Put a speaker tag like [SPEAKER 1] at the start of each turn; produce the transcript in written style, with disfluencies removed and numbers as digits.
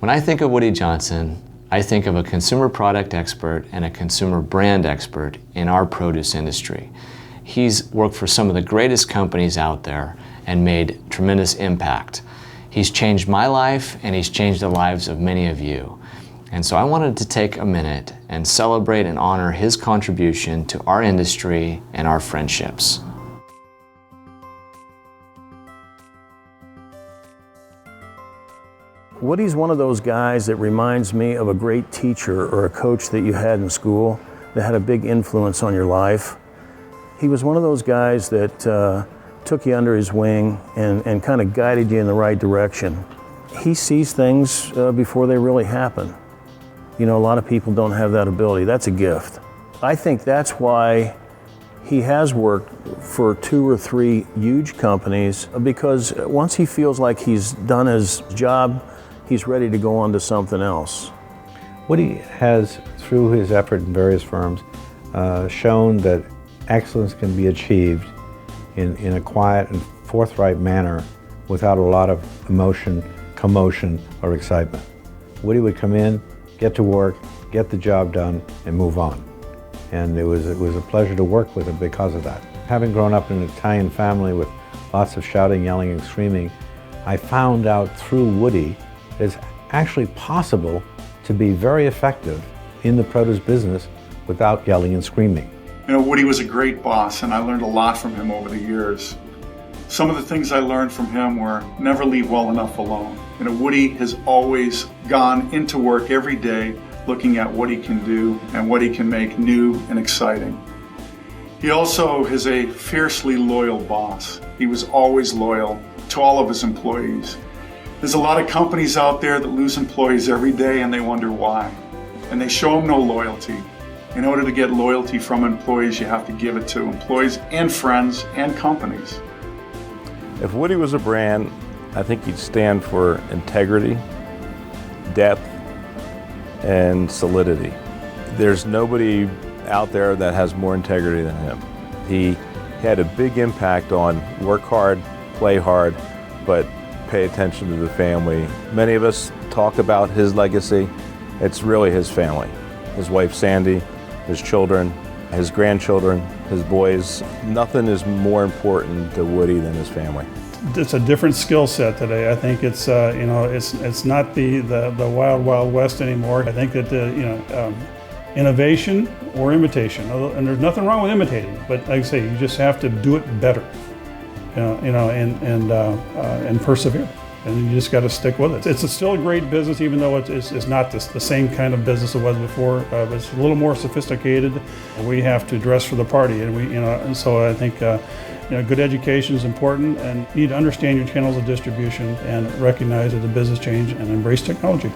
[SPEAKER 1] When I think of Woody Johnson, I think of a consumer product expert and a consumer brand expert in our produce industry. He's worked for some of the greatest companies out there and made tremendous impact. He's changed my life and he's changed the lives of many of you. And so I wanted to take a minute and celebrate and honor his contribution to our industry and our friendships.
[SPEAKER 2] Woody's one of those guys that reminds me of a great teacher or a coach that you had in school that had a big influence on your life. He was one of those guys that took you under his wing and kind of guided you in the right direction. He sees things before they really happen. You know, a lot of people don't have that ability. That's a gift. I think that's why he has worked for 2 or 3 huge companies, because once he feels like he's done his job, he's ready to go on to something else.
[SPEAKER 3] Woody has, through his effort in various firms, shown that excellence can be achieved in a quiet and forthright manner without a lot of emotion, commotion, or excitement. Woody would come in, get to work, get the job done, and move on. And it was a pleasure to work with him because of that. Having grown up in an Italian family with lots of shouting, yelling, and screaming, I found out through Woody that it's actually possible to be very effective in the produce business without yelling and screaming.
[SPEAKER 4] You know, Woody was a great boss, and I learned a lot from him over the years. Some of the things I learned from him were never leave well enough alone. You know, Woody has always gone into work every day looking at what he can do and what he can make new and exciting. He also is a fiercely loyal boss. He was always loyal to all of his employees. There's a lot of companies out there that lose employees every day and they wonder why. And they show them no loyalty. In order to get loyalty from employees, you have to give it to employees and friends and companies.
[SPEAKER 5] If Woody was a brand, I think he'd stand for integrity, depth, and solidity. There's nobody out there that has more integrity than him. He had a big impact on work hard, play hard, but pay attention to the family. Many of us talk about his legacy. It's really his family. His wife Sandy, his children, his grandchildren, his boys. Nothing is more important to Woody than his family.
[SPEAKER 6] It's a different skill set today. I think it's it's not the wild west anymore. I think that innovation or imitation, and there's nothing wrong with imitating, but like I say, you just have to do it better, and persevere. And you just got to stick with it. It's still a great business, even though it's not the same kind of business it was before. But it's a little more sophisticated. We have to dress for the party, and and so I think good education is important, and you need to understand your channels of distribution and recognize that the business change and embrace technology.